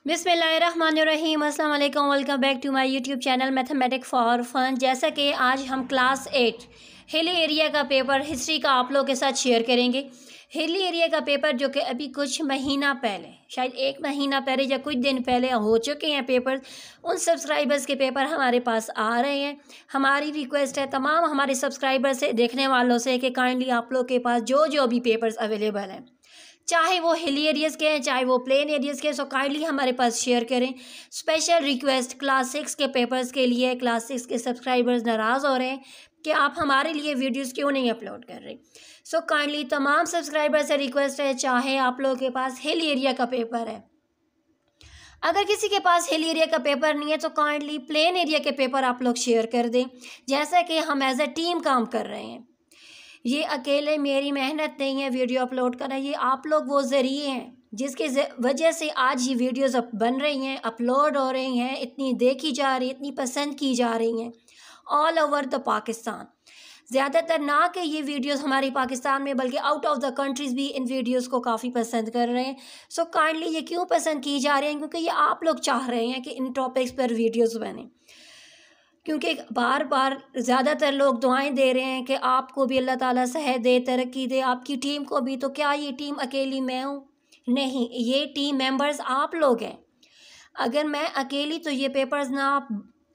बिस्मिल्लाहिर्रहमानिर्रहीम, अस्सलाम वालेकुम। Welcome back to my YouTube channel mathematic for fun. जैसा कि आज हम क्लास 8 हिली एरिया का पेपर हिस्ट्री का आप लोगों के साथ शेयर करेंगे। हिली एरिया का पेपर जो कि अभी कुछ महीना पहले, शायद 1 महीना पहले या कुछ दिन पहले हो चुके हैं पेपर, उन सब्सक्राइबर्स के पेपर हमारे पास आ रहे हैं। हमारी रिक्वेस्ट है तमाम हमारे सब्सक्राइबर से, देखने वालों से, कि काइंडली आप लोग के पास जो भी पेपर्स अवेलेबल हैं, चाहे वो हिली एरियाज़ के हैं चाहे वो प्लेन एरियाज़ के हैं, सो काइंडली हमारे पास शेयर करें। स्पेशल रिक्वेस्ट क्लास 6 के पेपर्स के लिए। क्लास 6 के सब्सक्राइबर्स नाराज़ हो रहे हैं कि आप हमारे लिए वीडियोस क्यों नहीं अपलोड कर रहे। सो काइंडली तमाम सब्सक्राइबर से रिक्वेस्ट है, चाहे आप लोगों के पास हिल एरिया का पेपर है, अगर किसी के पास हिल एरिया का पेपर नहीं है तो काइंडली प्लेन एरिया के पेपर आप लोग शेयर कर दें। जैसा कि हम एज अ टीम काम कर रहे हैं, ये अकेले मेरी मेहनत नहीं है वीडियो अपलोड करना, ये आप लोग वो ज़रिए हैं जिसके वजह से आज ये वीडियोस अब बन रही हैं, अपलोड हो रही हैं, इतनी देखी जा रही, इतनी पसंद की जा रही हैं ऑल ओवर द पाकिस्तान। ज़्यादातर ना कि ये वीडियोस हमारी पाकिस्तान में बल्कि आउट ऑफ द कंट्रीज़ भी इन वीडियोस को काफ़ी पसंद कर रहे हैं। सो काइंडली ये क्यों पसंद की जा रही हैं? क्योंकि ये आप लोग चाह रहे हैं कि इन टॉपिक्स पर वीडियोस बने, क्योंकि बार बार ज़्यादातर लोग दुआएं दे रहे हैं कि आपको भी अल्लाह ताला सेहत दे, तरक्की दे, आपकी टीम को भी। तो क्या ये टीम अकेली मैं हूँ? नहीं, ये टीम मेंबर्स आप लोग हैं। अगर मैं अकेली तो ये पेपर्स ना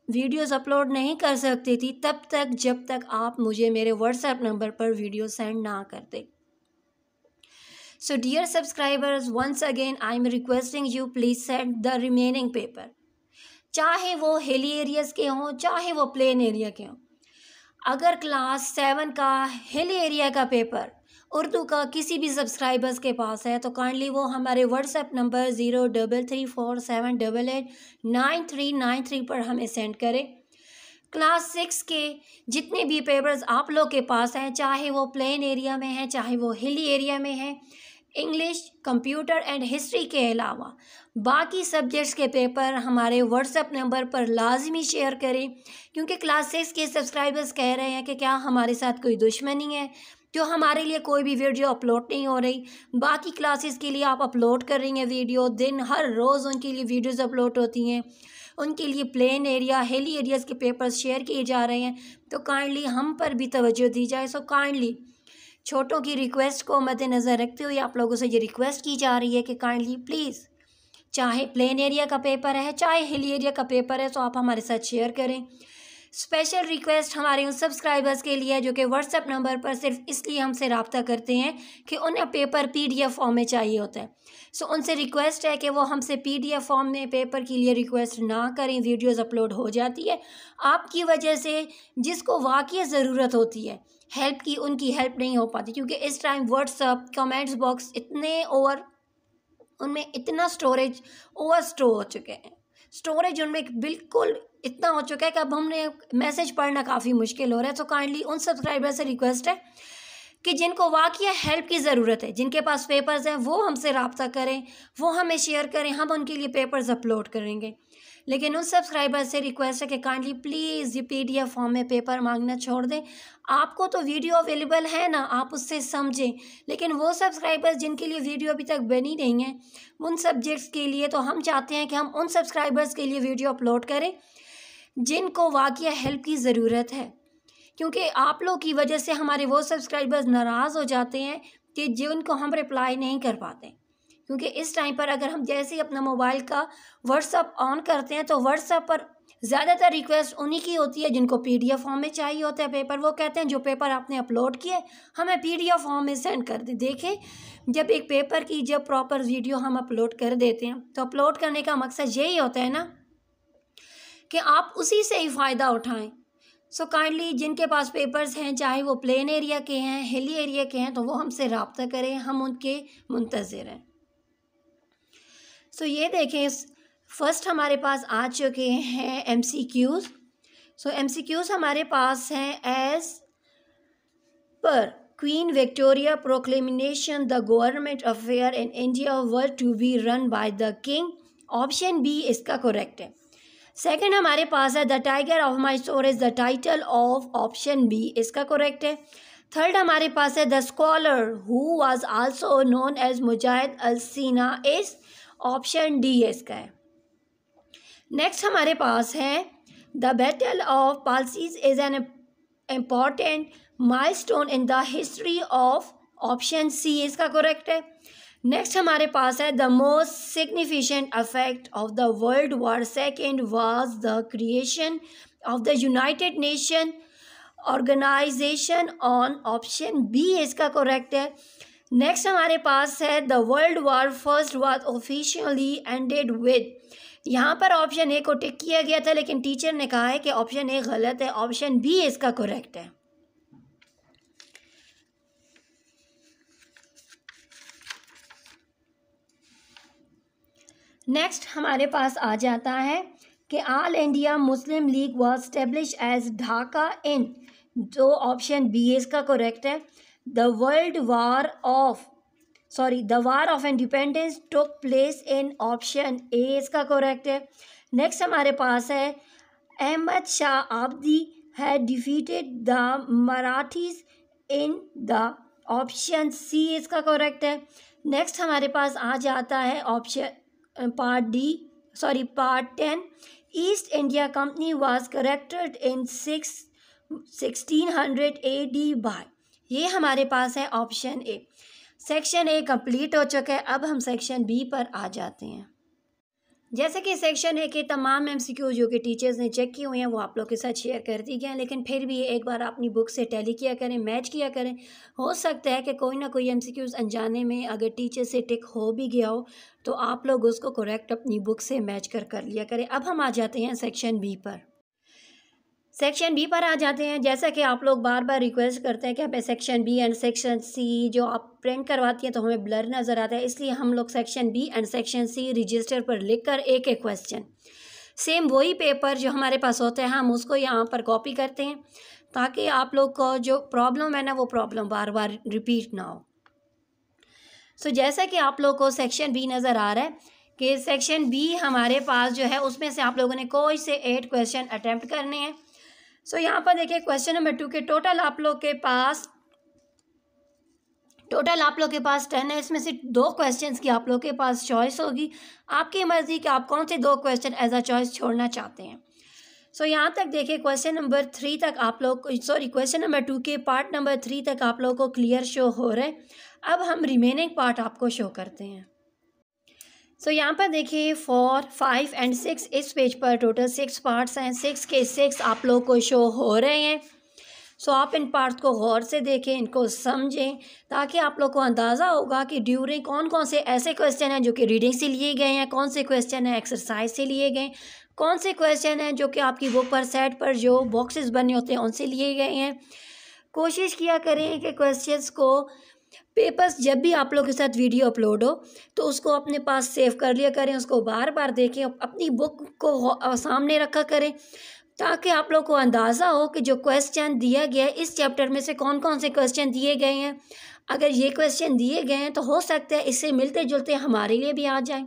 वीडियोस अपलोड नहीं कर सकती थी तब तक जब तक आप मुझे मेरे व्हाट्सएप नंबर पर वीडियो सेंड ना करते। So dear subscribers, once again I am requesting you, please send the remaining paper, चाहे वो हिली एरियाज़ के हों चाहे वो प्लेन एरिया के हों। अगर क्लास 7 का हिली एरिया का पेपर उर्दू का किसी भी सब्सक्राइबर्स के पास है तो काइंडली वो हमारे व्हाट्सएप नंबर 033478889393 पर हमें सेंड करें। क्लास 6 के जितने भी पेपर्स आप लोग के पास हैं, चाहे वो प्लेन एरिया में हैं चाहे वो हिली एरिया में हैं, इंग्लिश, कंप्यूटर एंड हिस्ट्री के अलावा बाकी सब्जेक्ट्स के पेपर हमारे व्हाट्सएप नंबर पर लाजमी शेयर करें। क्योंकि क्लास 6 के सब्सक्राइबर्स कह रहे हैं कि क्या हमारे साथ कोई दुश्मनी है जो हमारे लिए कोई भी वीडियो अपलोड नहीं हो रही। बाकी क्लासेस के लिए आप अपलोड कर रही हैं वीडियो, दिन हर रोज़ उनके लिए वीडियोज़ अपलोड होती हैं, उनके लिए प्लेन एरिया हिली एरियाज़ के पेपर्स शेयर किए जा रहे हैं। तो काइंडली हम पर भी तवज्जो दी जाए। सो काइंडली छोटों की रिक्वेस्ट को मद्देनज़र रखते हुए आप लोगों से ये रिक्वेस्ट की जा रही है कि काइंडली प्लीज़, चाहे प्लेन एरिया का पेपर है चाहे हिल एरिया का पेपर है, तो आप हमारे साथ शेयर करें। स्पेशल रिक्वेस्ट हमारे उन सब्सक्राइबर्स के लिए है जो कि व्हाट्सएप नंबर पर सिर्फ इसलिए हमसे रब्ता करते हैं कि उन्हें पेपर PDF फॉर्म में चाहिए होता है। सो उनसे रिक्वेस्ट है कि वो हमसे PDF फॉर्म में पेपर के लिए रिक्वेस्ट ना करें, वीडियोज़ अपलोड हो जाती है। आपकी वजह से जिसको वाकई ज़रूरत होती है हेल्प की, उनकी हेल्प नहीं हो पाती, क्योंकि इस टाइम व्हाट्सएप कमेंट्स बॉक्स इतने उनमें इतना स्टोरेज ओवर स्टोर हो चुके हैं, स्टोरेज उनमें बिल्कुल इतना हो चुका है कि अब हमने मैसेज पढ़ना काफ़ी मुश्किल हो रहा है। तो काइंडली उन सब्सक्राइबर से रिक्वेस्ट है कि जिनको वाकई हेल्प की ज़रूरत है, जिनके पास पेपर्स हैं, वो हमसे रब्ता करें, वो हमें शेयर करें, हम उनके लिए पेपर्स अपलोड करेंगे। लेकिन उन सब्सक्राइबर से रिक्वेस्ट है कि काइंडली प्लीज़ ये PDF फॉर्म में पेपर मांगना छोड़ दें। आपको तो वीडियो अवेलेबल है ना, आप उससे समझें। लेकिन वो सब्सक्राइबर्स जिनके लिए वीडियो अभी तक बनी नहीं है, उन सब्जेक्ट्स के लिए तो हम चाहते हैं कि हम उन सब्सक्राइबर्स के लिए वीडियो अपलोड करें जिनको वाकई हेल्प की ज़रूरत है। क्योंकि आप लोग की वजह से हमारे वो सब्सक्राइबर्स नाराज़ हो जाते हैं कि जिनको हम रिप्लाई नहीं कर पाते। क्योंकि इस टाइम पर अगर हम जैसे ही अपना मोबाइल का व्हाट्सएप ऑन करते हैं तो व्हाट्सएप पर ज़्यादातर रिक्वेस्ट उन्हीं की होती है जिनको PDF फॉर्म में चाहिए होता है पेपर। वो कहते हैं जो पेपर आपने अपलोड किए हमें PDF फॉर्म में सेंड कर दें। देखें, जब एक पेपर की जब प्रॉपर वीडियो हम अपलोड कर देते हैं तो अपलोड करने का मकसद यही होता है ना कि आप उसी से ही फ़ायदा उठाएं। सो काइंडली जिनके पास पेपर्स हैं, चाहे वो प्लेन एरिया के हैं हिली एरिया के हैं, तो वो हमसे रब्ता करें, हम उनके मुंतज़िर हैं। सो ये देखें, फर्स्ट हमारे पास आ चुके हैं MCQs। सो MCQs हमारे पास हैं as per Queen Victoria proclamation the government affair in India were to be run by the king. Option B इसका करेक्ट है। सेकंड हमारे पास है the tiger of my storage the title of, option B इसका correct है। Third हमारे पास है the scholar who was also known as Mujahid al Sina is, option D इसका है। नेक्स्ट हमारे पास है the battle of Plassey is an important milestone in the history of, option C इसका करेक्ट है। नेक्स्ट हमारे पास है the most significant affect of the world war second was the creation of the United Nation Organisation on, option B इसका correct है। Next हमारे पास है the world war first was officially ended with, यहाँ पर ऑप्शन ए को टिक किया गया था लेकिन टीचर ने कहा है कि ऑप्शन ए गलत है, ऑप्शन बी इसका करेक्ट है। नेक्स्ट हमारे पास आ जाता है कि all India Muslim League was establish as Dhaka in, जो ऑप्शन बी इसका करेक्ट है। The war of independence took place in, option A इसका करेक्ट है। नेक्स्ट हमारे पास है Ahmad Shah Abdali had defeated the Marathas in the, option C इसका करेक्ट है। नेक्स्ट हमारे पास आ जाता है option part 10, east India Company was corrected in 1600 AD by, ये हमारे पास है option A. Section A complete हो चुका है, अब हम सेक्शन बी पर आ जाते हैं। जैसे कि सेक्शन ए के तमाम MCQ जो कि टीचर्स ने चेक किए हुए हैं वो आप लोग के साथ शेयर कर दी गए हैं, लेकिन फिर भी एक बार अपनी बुक से टैली किया करें, मैच किया करें। हो सकता है कि कोई ना कोई MCQs अनजाने में अगर टीचर से टिक हो भी गया हो तो आप लोग उसको करेक्ट अपनी बुक से मैच कर लिया करें। अब हम आ जाते हैं सेक्शन बी पर। सेक्शन बी पर आ जाते हैं। जैसा कि आप लोग बार बार रिक्वेस्ट करते हैं कि हमें section B and section C जो आप प्रिंट करवाती हैं तो हमें ब्लर नज़र आता है, इसलिए हम लोग section B and section C register पर लिखकर एक एक क्वेश्चन सेम वही पेपर जो हमारे पास होता है हम उसको यहाँ पर कॉपी करते हैं ताकि आप लोग को जो प्रॉब्लम है ना वो प्रॉब्लम बार बार रिपीट ना हो। सो जैसा कि आप लोग को सेक्शन बी नज़र आ रहा है कि सेक्शन बी हमारे पास जो है उसमें से आप लोगों ने कोई से 8 क्वेश्चन अटैम्प्ट करने हैं। सो यहाँ पर देखिए क्वेश्चन नंबर 2 के टोटल आप लोग के पास 10 है। इसमें से 2 क्वेश्चंस की आप लोग के पास चॉइस होगी, आपकी मर्ज़ी कि आप कौन से 2 क्वेश्चन एज अ चॉइस छोड़ना चाहते हैं। सो यहाँ तक देखिए क्वेश्चन नंबर 3 तक आप लोग क्वेश्चन नंबर 2 के पार्ट नंबर 3 तक आप लोग को क्लियर शो हो रहा है। अब हम रिमेनिंग पार्ट आपको शो करते हैं। सो यहाँ पर देखिए 4, 5 एंड 6 इस पेज पर टोटल 6 पार्ट्स हैं। 6 के 6 आप लोग को शो हो रहे हैं। सो आप इन पार्ट्स को गौर से देखें, इनको समझें ताकि आप लोग को अंदाज़ा होगा कि ड्यूरिंग कौन कौन से ऐसे क्वेश्चन हैं जो कि रीडिंग से लिए गए हैं, कौन से क्वेश्चन हैं एक्सरसाइज से लिए गए, कौन से क्वेश्चन हैं जो कि आपकी बुक पर सेट पर जो बॉक्सेस बने होते हैं उनसे लिए गए हैं। कोशिश किया करें कि क्वेश्चंस को पेपर्स जब भी आप लोग के साथ वीडियो अपलोड हो तो उसको अपने पास सेव कर लिया करें, उसको बार बार देखें, अपनी बुक को सामने रखा करें ताकि आप लोग को अंदाज़ा हो कि जो क्वेश्चन दिया गया है इस चैप्टर में से कौन कौन से क्वेश्चन दिए गए हैं। अगर ये क्वेश्चन दिए गए हैं तो हो सकता है इससे मिलते जुलते हमारे लिए भी आ जाएं,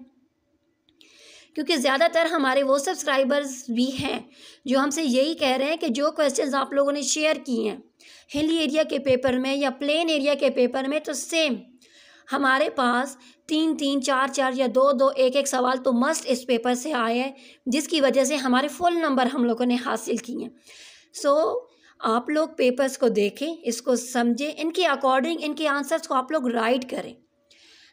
क्योंकि ज़्यादातर हमारे वो सब्सक्राइबर्स भी हैं जो हमसे यही कह रहे हैं कि जो क्वेश्चंस आप लोगों ने शेयर किए हैं हिली एरिया के पेपर में या प्लेन एरिया के पेपर में तो सेम हमारे पास 3-3, 4-4 या 2-2, 1-1 सवाल तो मस्ट इस पेपर से आए हैं, जिसकी वजह से हमारे फुल नंबर हम लोगों ने हासिल किए हैं। सो आप लोग पेपर्स को देखें, इसको समझें, इनके अकॉर्डिंग इनके आंसर्स को आप लोग राइट करें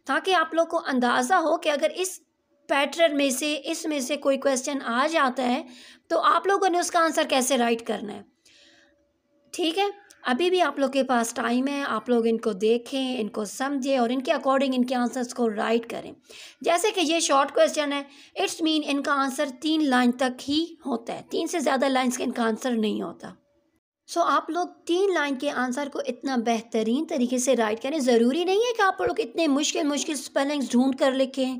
ताकि आप लोग को अंदाज़ा हो कि अगर इस पैटर्न में से इसमें से कोई क्वेश्चन आ जाता है तो आप लोगों ने उसका आंसर कैसे राइट करना है। ठीक है, अभी भी आप लोग के पास टाइम है, आप लोग इनको देखें, इनको समझें और इनके अकॉर्डिंग इनके आंसर्स को राइट करें। जैसे कि ये शॉर्ट क्वेश्चन है, इट्स मीन इनका आंसर 3 लाइन तक ही होता है, 3 से ज़्यादा लाइन्स का इनका आंसर नहीं होता। सो आप लोग 3 लाइन के आंसर को इतना बेहतरीन तरीके से राइट करें। ज़रूरी नहीं है कि आप लोग इतने मुश्किल स्पेलिंग्स ढूंढ कर लिखें,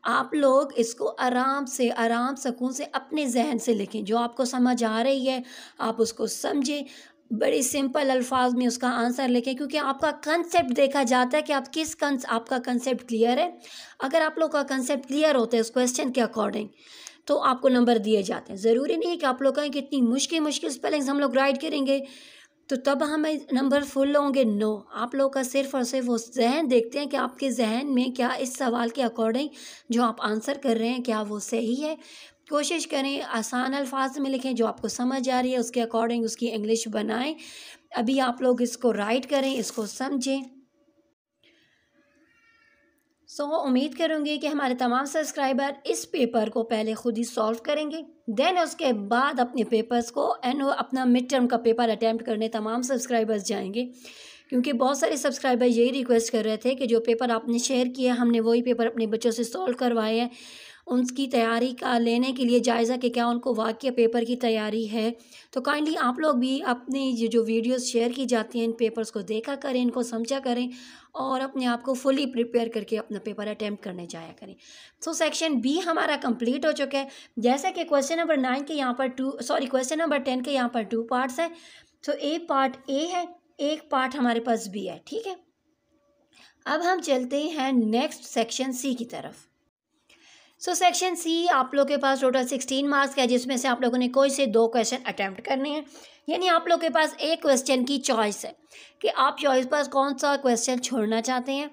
आप लोग इसको आराम सुकून से अपने जहन से लिखें। जो आपको समझ आ रही है आप उसको समझें, बड़े सिंपल अल्फाज में उसका आंसर लिखें, क्योंकि आपका कंसेप्ट देखा जाता है कि आप आपका कंसेप्ट क्लियर है। अगर आप लोग का कंसेप्ट क्लियर होता है उस क्वेश्चन के अकॉर्डिंग तो आपको नंबर दिए जाते हैं। ज़रूरी नहीं है कि आप लोग कहें कि इतनी मुश्किल स्पेलिंग्स हम लोग राइट करेंगे तो तब हमें नंबर फुल होंगे? नो, आप लोग का सिर्फ और सिर्फ वो जहन देखते हैं कि आपके जहन में क्या इस सवाल के अकॉर्डिंग जो आप आंसर कर रहे हैं क्या वो सही है। कोशिश करें आसान अल्फाज में लिखें, जो आपको समझ आ रही है उसके अकॉर्डिंग उसकी इंग्लिश बनाएं। अभी आप लोग इसको राइट करें, इसको समझें। उम्मीद करूँगी कि हमारे तमाम सब्सक्राइबर इस पेपर को पहले ख़ुद ही सॉल्व करेंगे, देन उसके बाद अपने पेपर्स को अपना मिड टर्म का पेपर अटैम्प्ट करने तमाम सब्सक्राइबर्स जाएंगे। क्योंकि बहुत सारे सब्सक्राइबर यही रिक्वेस्ट कर रहे थे कि जो पेपर आपने शेयर किया हमने वही पेपर अपने बच्चों से सॉल्व करवाए हैं। उनकी तैयारी का लेने के लिए जायज़ा कि क्या उनको वाकई पेपर की तैयारी है। तो काइंडली आप लोग भी अपनी ये जो वीडियोस शेयर की जाती हैं इन पेपर्स को देखा करें, इनको समझा करें और अपने आप को फुली प्रिपेयर करके अपना पेपर अटैम्प्ट करने जाया करें। सेक्शन बी हमारा कंप्लीट हो चुका है। जैसे कि क्वेश्चन नंबर 9 के यहाँ पर क्वेश्चन नंबर 10 के यहाँ पर 2 पार्ट्स हैं। एक पार्ट ए है, एक पार्ट हमारे पास बी है, ठीक है। अब हम चलते हैं नेक्स्ट सेक्शन सी की तरफ। सेक्शन सी आप लोग के पास टोटल 16 मार्क्स का है, जिसमें से आप लोगों ने कोई से 2 क्वेश्चन अटैम्प्ट करने हैं। यानी आप लोग के पास एक क्वेश्चन की चॉइस है कि आप चॉइस पर कौन सा क्वेश्चन छोड़ना चाहते हैं।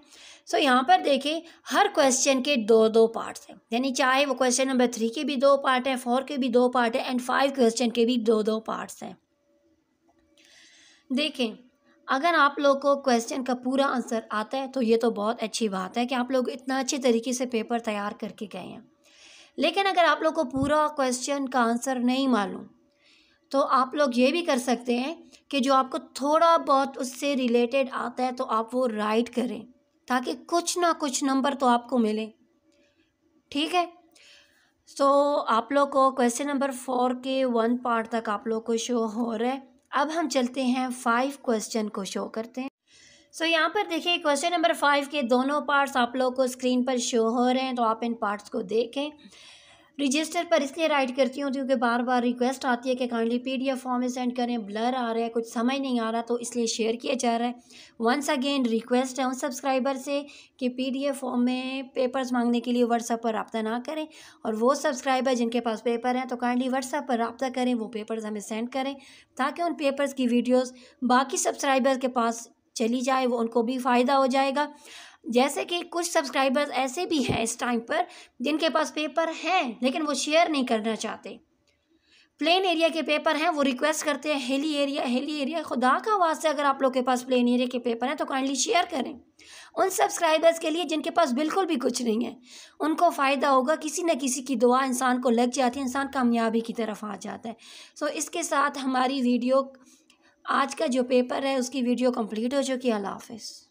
यहाँ पर देखिए हर क्वेश्चन के 2-2 पार्ट्स हैं, यानी चाहे वो क्वेश्चन नंबर 3 के भी 2 पार्ट हैं, 4 के भी 2 पार्ट हैं एंड 5 क्वेश्चन के भी 2-2 पार्ट्स हैं। देखें, अगर आप लोग को क्वेश्चन का पूरा आंसर आता है तो ये तो बहुत अच्छी बात है कि आप लोग इतना अच्छे तरीके से पेपर तैयार करके गए हैं। लेकिन अगर आप लोग को पूरा क्वेश्चन का आंसर नहीं मालूम तो आप लोग ये भी कर सकते हैं कि जो आपको थोड़ा बहुत उससे रिलेटेड आता है तो आप वो राइट करें, ताकि कुछ ना कुछ नंबर तो आपको मिले, ठीक है। आप लोग को क्वेश्चन नंबर 4 के 1 पार्ट तक आप लोग को शो हो रहा है। अब हम चलते हैं 5 क्वेश्चन को शो करते हैं। यहाँ पर देखिए क्वेश्चन नंबर 5 के दोनों पार्ट्स आप लोग को स्क्रीन पर शो हो रहे हैं, तो आप इन पार्ट्स को देखें। रजिस्टर पर इसलिए राइट करती हूँ क्योंकि बार बार रिक्वेस्ट आती है कि काइंडली PDF फॉर्म में सेंड करें, ब्लर आ रहा है, कुछ समझ नहीं आ रहा, तो इसलिए शेयर किया जा रहा है। वंस अगेन रिक्वेस्ट है उन सब्सक्राइबर से कि PDF फॉर्म में पेपर्स मांगने के लिए व्हाट्सएप पर रब्ता ना करें, और वो सब्सक्राइबर जिनके पास पेपर हैं तो काइंडली व्हाट्सएप पर रब्ता करें, वो पेपर्स हमें सेंड करें ताकि उन पेपर्स की वीडियोज़ बाकी सब्सक्राइबर के पास चली जाए, वो उनको भी फ़ायदा हो जाएगा। जैसे कि कुछ सब्सक्राइबर्स ऐसे भी हैं इस टाइम पर जिनके पास पेपर हैं लेकिन वो शेयर नहीं करना चाहते। प्लेन एरिया के पेपर हैं, वो रिक्वेस्ट करते हैं हिली एरिया। खुदा का वास्ते अगर आप लोग के पास प्लेन एरिया के पेपर हैं तो काइंडली शेयर करें उन सब्सक्राइबर्स के लिए जिनके पास बिल्कुल भी कुछ नहीं है। उनको फ़ायदा होगा, किसी न किसी की दुआ इंसान को लग जाती है, इंसान कामयाबी की तरफ आ जाता है। इसके साथ हमारी वीडियो आज का जो पेपर है उसकी वीडियो कंप्लीट हो चुकी है। अल्लाह हाफ़िज़।